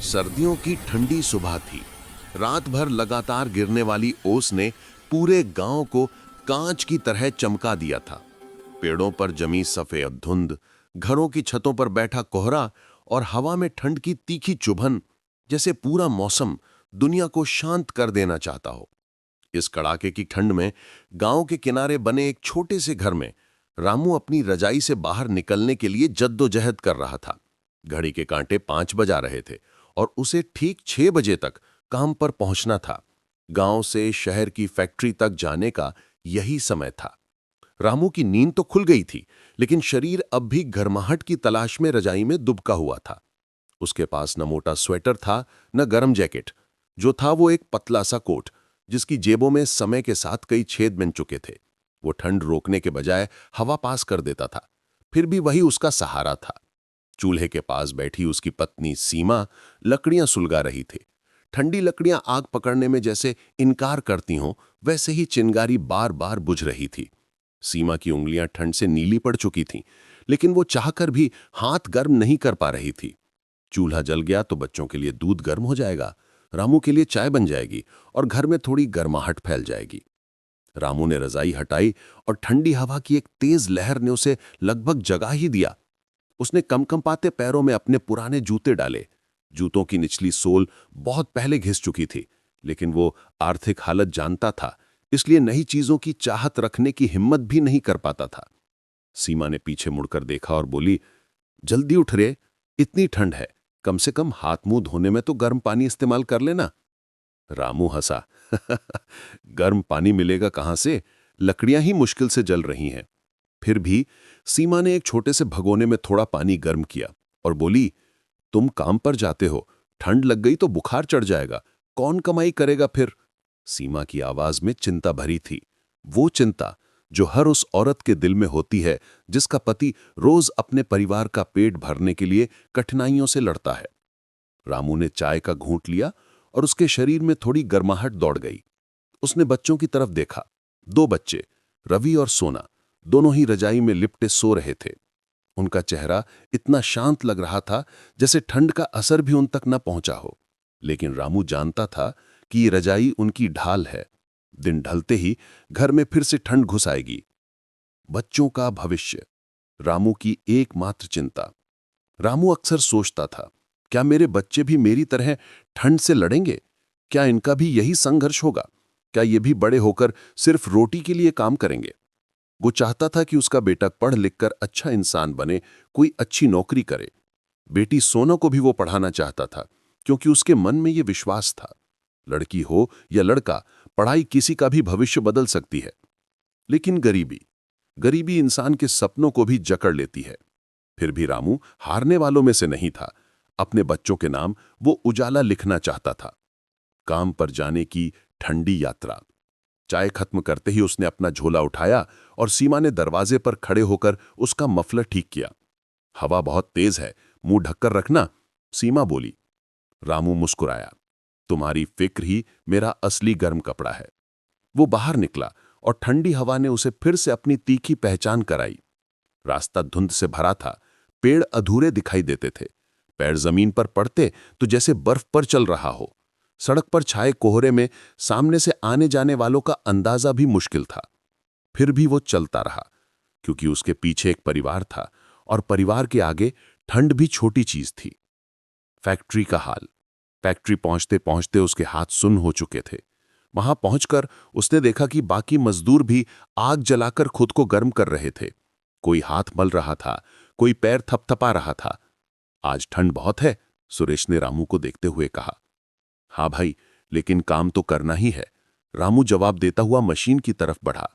सर्दियों की ठंडी सुबह थी। रात भर लगातार गिरने वाली ओस ने पूरे गांव को कांच की तरह चमका दिया था। पेड़ों पर जमी सफेद धुंध, घरों की छतों पर बैठा कोहरा और हवा में ठंड की तीखी चुभन, जैसे पूरा मौसम दुनिया को शांत कर देना चाहता हो। इस कड़ाके की ठंड में गांव के किनारे बने एक छोटे से घर में रामू अपनी रजाई से बाहर निकलने के लिए जद्दोजहद कर रहा था। घड़ी के कांटे 5 बजा रहे थे और उसे ठीक 6 बजे तक काम पर पहुंचना था। गांव से शहर की फैक्ट्री तक जाने का यही समय था। रामू की नींद तो खुल गई थी, लेकिन शरीर अब भी गर्माहट की तलाश में रजाई में दुबका हुआ था। उसके पास न मोटा स्वेटर था, न गर्म जैकेट। जो था वो एक पतला सा कोट, जिसकी जेबों में समय के साथ कई छेद बन चुके थे। वो ठंड रोकने के बजाय हवा पास कर देता था, फिर भी वही उसका सहारा था। चूल्हे के पास बैठी उसकी पत्नी सीमा लकड़ियां सुलगा रही थी। ठंडी लकड़ियां आग पकड़ने में जैसे इनकार करती हों, वैसे ही चिंगारी बार बार बुझ रही थी। सीमा की उंगलियां ठंड से नीली पड़ चुकी थीं, लेकिन वो चाहकर भी हाथ गर्म नहीं कर पा रही थी। चूल्हा जल गया तो बच्चों के लिए दूध गर्म हो जाएगा, रामू के लिए चाय बन जाएगी और घर में थोड़ी गर्माहट फैल जाएगी। रामू ने रजाई हटाई और ठंडी हवा की एक तेज लहर ने उसे लगभग जगा ही दिया। उसने कंपकंपाते पैरों में अपने पुराने जूते डाले। जूतों की निचली सोल बहुत पहले घिस चुकी थी, लेकिन वो आर्थिक हालत जानता था, इसलिए नई चीजों की चाहत रखने की हिम्मत भी नहीं कर पाता था। सीमा ने पीछे मुड़कर देखा और बोली, जल्दी उठ रे, इतनी ठंड है, कम से कम हाथ मुंह धोने में तो गर्म पानी इस्तेमाल कर लेना। रामू हंसा। गर्म पानी मिलेगा कहां से, लकड़ियां ही मुश्किल से जल रही हैं। फिर भी सीमा ने एक छोटे से भगोने में थोड़ा पानी गर्म किया और बोली, तुम काम पर जाते हो, ठंड लग गई तो बुखार चढ़ जाएगा, कौन कमाई करेगा फिर। सीमा की आवाज में चिंता भरी थी, वो चिंता जो हर उस औरत के दिल में होती है जिसका पति रोज अपने परिवार का पेट भरने के लिए कठिनाइयों से लड़ता है। रामू ने चाय का घूंट लिया और उसके शरीर में थोड़ी गर्माहट दौड़ गई। उसने बच्चों की तरफ देखा। 2 बच्चे, रवि और सोना, दोनों ही रजाई में लिपटे सो रहे थे। उनका चेहरा इतना शांत लग रहा था जैसे ठंड का असर भी उन तक न पहुंचा हो। लेकिन रामू जानता था कि ये रजाई उनकी ढाल है। दिन ढलते ही घर में फिर से ठंड घुस आएगी। बच्चों का भविष्य रामू की एकमात्र चिंता। रामू अक्सर सोचता था, क्या मेरे बच्चे भी मेरी तरह ठंड से लड़ेंगे? क्या इनका भी यही संघर्ष होगा? क्या ये भी बड़े होकर सिर्फ रोटी के लिए काम करेंगे? वो चाहता था कि उसका बेटा पढ़ लिखकर अच्छा इंसान बने, कोई अच्छी नौकरी करे। बेटी सोना को भी वो पढ़ाना चाहता था, क्योंकि उसके मन में ये विश्वास था, लड़की हो या लड़का, पढ़ाई किसी का भी भविष्य बदल सकती है। लेकिन गरीबी गरीबी इंसान के सपनों को भी जकड़ लेती है। फिर भी रामू हारने वालों में से नहीं था। अपने बच्चों के नाम वो उजाला लिखना चाहता था। काम पर जाने की ठंडी यात्रा। चाय खत्म करते ही उसने अपना झोला उठाया और सीमा ने दरवाजे पर खड़े होकर उसका मफलर ठीक किया। हवा बहुत तेज है, मुंह ढककर रखना, सीमा बोली। रामू मुस्कुराया, तुम्हारी फिक्र ही मेरा असली गर्म कपड़ा है। वो बाहर निकला और ठंडी हवा ने उसे फिर से अपनी तीखी पहचान कराई। रास्ता धुंध से भरा था, पेड़ अधूरे दिखाई देते थे। पैर जमीन पर पड़ते तो जैसे बर्फ पर चल रहा हो। सड़क पर छाए कोहरे में सामने से आने जाने वालों का अंदाजा भी मुश्किल था। फिर भी वो चलता रहा, क्योंकि उसके पीछे एक परिवार था और परिवार के आगे ठंड भी छोटी चीज थी। फैक्ट्री का हाल। फैक्ट्री पहुंचते पहुंचते उसके हाथ सुन्न हो चुके थे। वहां पहुंचकर उसने देखा कि बाकी मजदूर भी आग जलाकर खुद को गर्म कर रहे थे। कोई हाथ मल रहा था, कोई पैर थपथपा रहा था। आज ठंड बहुत है, सुरेश ने रामू को देखते हुए कहा। हाँ भाई, लेकिन काम तो करना ही है, रामू जवाब देता हुआ मशीन की तरफ बढ़ा।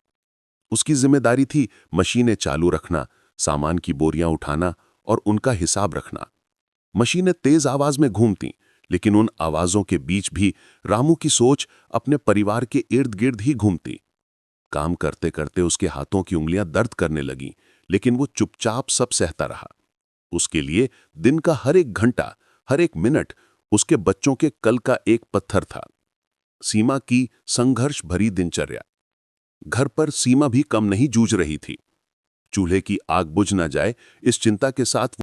उसकी जिम्मेदारी थी मशीनें चालू रखना, सामान की बोरियां उठाना और उनका हिसाब रखना। मशीनें तेज आवाज में घूमती, लेकिन उन आवाजों के बीच भी रामू की सोच अपने परिवार के इर्द गिर्द ही घूमती। काम करते करते उसके हाथों की उंगलियां दर्द करने लगीं, लेकिन वो चुपचाप सब सहता रहा। उसके लिए दिन का हर एक घंटा, हर एक मिनट उसके बच्चों के कल का एक पत्थर था। सीमा की संघर्ष भरी दिनचर्या। घर पर सीमा भी कम नहीं जूझ रही थी। चूल्हे की आग बुझ न जाए, इस चिंता के साथ